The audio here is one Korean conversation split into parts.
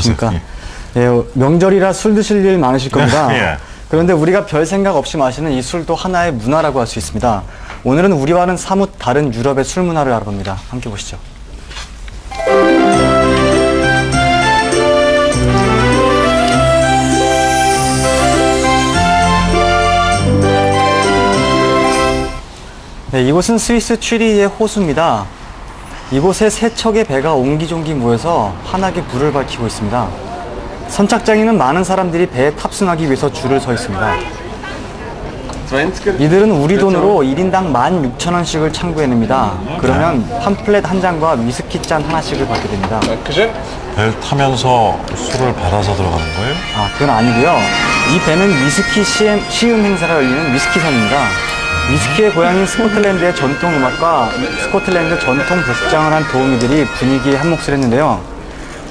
안녕하십니까. 예, 명절이라 술 드실 일 많으실 겁니다. 예. 그런데 우리가 별 생각 없이 마시는 이 술도 하나의 문화라고 할 수 있습니다. 오늘은 우리와는 사뭇 다른 유럽의 술 문화를 알아봅니다. 함께 보시죠. 네, 이곳은 스위스 취리히의 호수입니다. 이곳에 세 척의 배가 옹기종기 모여서 환하게 불을 밝히고 있습니다. 선착장에는 많은 사람들이 배에 탑승하기 위해서 줄을 서 있습니다. 이들은 우리 돈으로 1인당 16,000원씩을 창구해냅니다. 그러면 팜플렛 한 장과 위스키 잔 하나씩을 받게 됩니다. 배를 타면서 술을 받아서 들어가는 거예요? 아, 그건 아니고요. 이 배는 위스키 시음 행사가 열리는 위스키선입니다. 위스키의 고향인 스코틀랜드의 전통 음악과 스코틀랜드 전통 복장을 한 도우미들이 분위기에 한몫을 했는데요.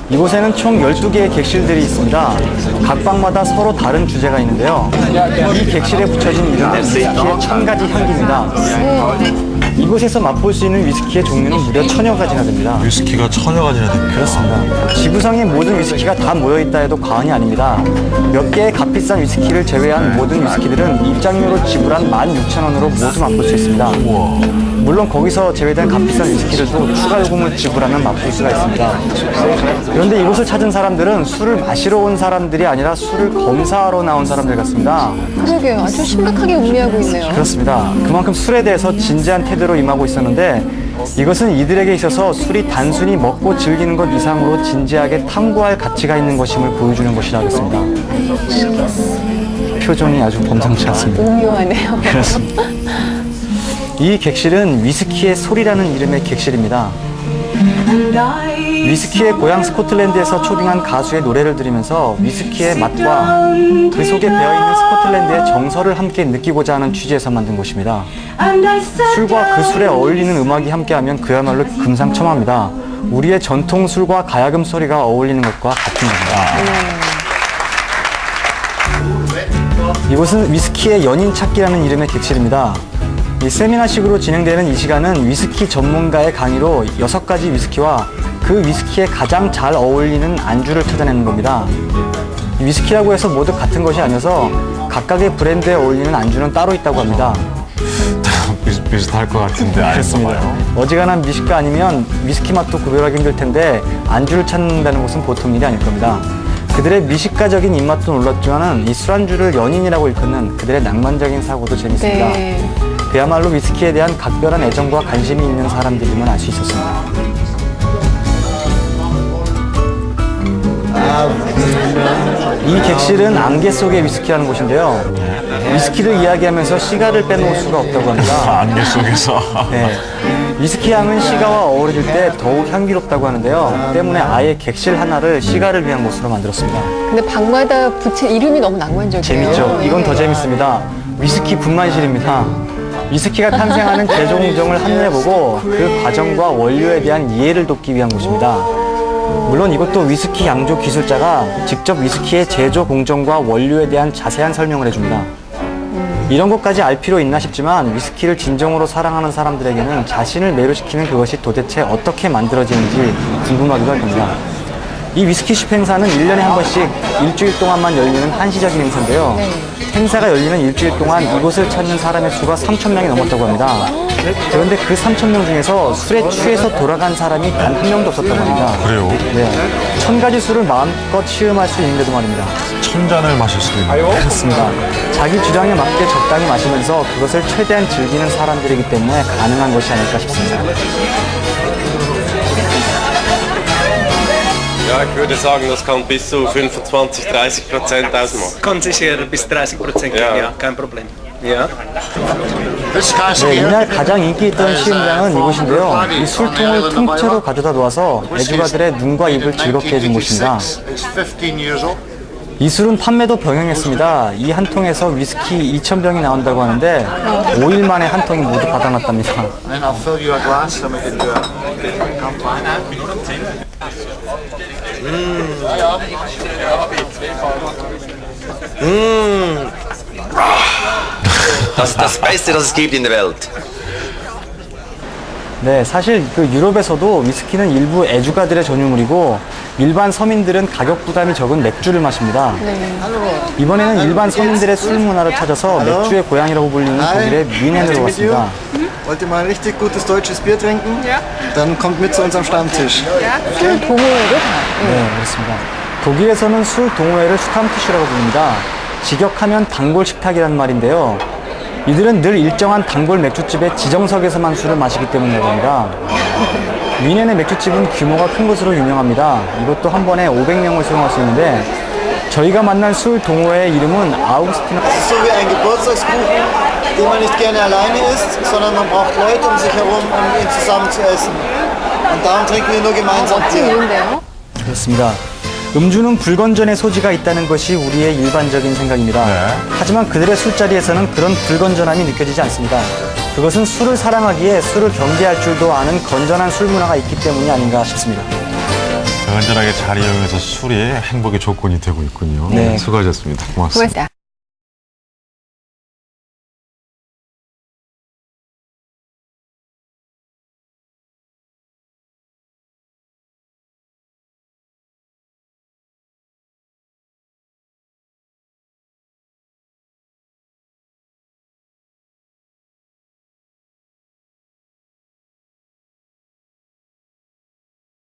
이곳에는 총 12개의 객실들이 있습니다. 각 방마다 서로 다른 주제가 있는데요. 이 객실에 붙여진 이름은 위스키의 1000가지 향기입니다. 이곳에서 맛볼 수 있는 위스키의 종류는 무려 1000여 가지나 됩니다. 위스키가 1000여 가지나 됩니다. 그렇습니다. 지구상의 모든 위스키가 다 모여있다 해도 과언이 아닙니다. 몇 개의 값비싼 위스키를 제외한 모든 위스키들은 입장료로 지불한 16,000원으로 모두 맛볼 수 있습니다. 우와. 물론 거기서 제외된 값비싼 위스키들도 추가 요금을 지불하면 맛볼 수가 있습니다. 그런데 이곳을 찾은 사람들은 술을 마시러 온 사람들이 아니라 술을 검사하러 나온 사람들 같습니다. 그러게요. 아주 심각하게 음미하고 있네요. 그렇습니다. 그만큼 술에 대해서 진지한 태도로 임하고 있었는데 이것은 이들에게 있어서 술이 단순히 먹고 즐기는 것 이상으로 진지하게 탐구할 가치가 있는 것임을 보여주는 것이라 하겠습니다. 표정이 아주 범상치 않습니다. 음흉하네요. 그렇습니다. 이 객실은 위스키의 소리라는 이름의 객실입니다. 위스키의 고향 스코틀랜드에서 초빙한 가수의 노래를 들으면서 위스키의 맛과 그 속에 배어있는 스코틀랜드의 정서를 함께 느끼고자 하는 취지에서 만든 곳입니다. 술과 그 술에 어울리는 음악이 함께하면 그야말로 금상첨화입니다. 우리의 전통 술과 가야금 소리가 어울리는 것과 같은 겁니다. 이곳은 위스키의 연인 찾기라는 이름의 객실입니다. 이 세미나식으로 진행되는 이 시간은 위스키 전문가의 강의로 6가지 위스키와 그 위스키에 가장 잘 어울리는 안주를 찾아내는 겁니다. 위스키라고 해서 모두 같은 것이 아니어서 각각의 브랜드에 어울리는 안주는 따로 있다고 합니다. 비슷할 것 같은데 그렇습니다. 알겠어요. 어지간한 미식가 아니면 위스키 맛도 구별하기 힘들 텐데 안주를 찾는다는 것은 보통 일이 아닐 겁니다. 그들의 미식가적인 입맛도 놀랐지만은 이 술안주를 연인이라고 일컫는 그들의 낭만적인 사고도 재밌습니다. 네. 그야말로 위스키에 대한 각별한 애정과 관심이 있는 사람들이면 알 수 있었습니다. 이 객실은 안개 속의 위스키라는 곳인데요. 위스키를 이야기하면서 시가를 빼놓을 수가 없다고 합니다. 안개 속에서. 네. 위스키 향은 시가와 어우러질 때 더욱 향기롭다고 하는데요. 때문에 아예 객실 하나를 시가를 위한 곳으로 만들었습니다. 근데 방마다 붙인 이름이 너무 낭만적이에요. 재밌죠? 이건 더 재밌습니다. 위스키 분만실입니다. 위스키가 탄생하는 제종정을 한눈해보고 그 과정과 원료에 대한 이해를 돕기 위한 곳입니다. 물론 이것도 위스키 양조 기술자가 직접 위스키의 제조 공정과 원료에 대한 자세한 설명을 해줍니다. 이런 것까지 알 필요 있나 싶지만 위스키를 진정으로 사랑하는 사람들에게는 자신을 매료시키는 그것이 도대체 어떻게 만들어지는지 궁금하기도 할 겁니다. 이 위스키십 행사는 1년에 한 번씩 일주일 동안만 열리는 한시적인 행사인데요. 행사가 열리는 일주일 동안 이곳을 찾는 사람의 수가 3,000명이 넘었다고 합니다. 그런데 그 3,000명 중에서 술에 취해서 돌아간 사람이 단 한 명도 없었다고 합니다. 그래요? 네. 1000가지 술을 마음껏 시음할 수 있는데도 말입니다. 1000잔을 마실 수도 있는. 그렇습니다. 자기 주량에 맞게 적당히 마시면서 그것을 최대한 즐기는 사람들이기 때문에 가능한 것이 아닐까 싶습니다. Ja, ich würde sagen, das kann bis zu 25-30% ausmachen. Kann sicher bis 30% geben, Ja. ja, kein Problem. Ja. 네, 이날 가장 인기 있던 시음장은 이곳인데요. 이 술통을 통째로 가져다 놓아서 애주가들의 눈과 입을 즐겁게 해준 곳입니다. 이 술은 판매도 병행했습니다. 이 한 통에서 위스키 2,000병이 나온다고 하는데 5일 만에 한 통이 모두 바닥났답니다. Das ist das Beste, das es gibt in der Welt. 네, 사실 그 유럽에서도 위스키는 일부 애주가들의 전유물이고 일반 서민들은 가격 부담이 적은 맥주를 마십니다. 이번에는 일반 서민들의 술 문화를 찾아서 맥주의 고향이라고 불리는 독일의 뮌헨으로 왔습니다. Wollt ihr mal ein richtig gutes deutsches Bier trinken? Ja. Dann kommt mit zu unserem Stammtisch. 술 동호회를 가요. 네, 그렇습니다. 독일에서는 술 동호회를 슈탐티슈라고 부릅니다. 직역하면 단골 식탁이라는 말인데요. 이들은 늘 일정한 단골 맥주집의 지정석에서만 술을 마시기 때문이라고 합니다. 뮌헨의 맥주집은 규모가 큰 것으로 유명합니다. 이것도 한 번에 500명을 수용할 수 있는데 저희가 만난 술 동호회의 이름은 아우구스티나. Es ist so wie ein Geburtstagskuchen, den man nicht gerne alleine isst, sondern man braucht Leute um sich herum, um ihn zusammen zu essen. Und darum trinken wir nur gemeinsam 멋진 Bier. 이유인데요. 그렇습니다. 음주는 불건전의 소지가 있다는 것이 우리의 일반적인 생각입니다. 네. 하지만 그들의 술자리에서는 그런 불건전함이 느껴지지 않습니다. 그것은 술을 사랑하기에 술을 경계할 줄도 아는 건전한 술 문화가 있기 때문이 아닌가 싶습니다. 건전하게 잘 이용해서 술이 행복의 조건이 되고 있군요. 네. 수고하셨습니다. 고맙습니다. 고맙습니다.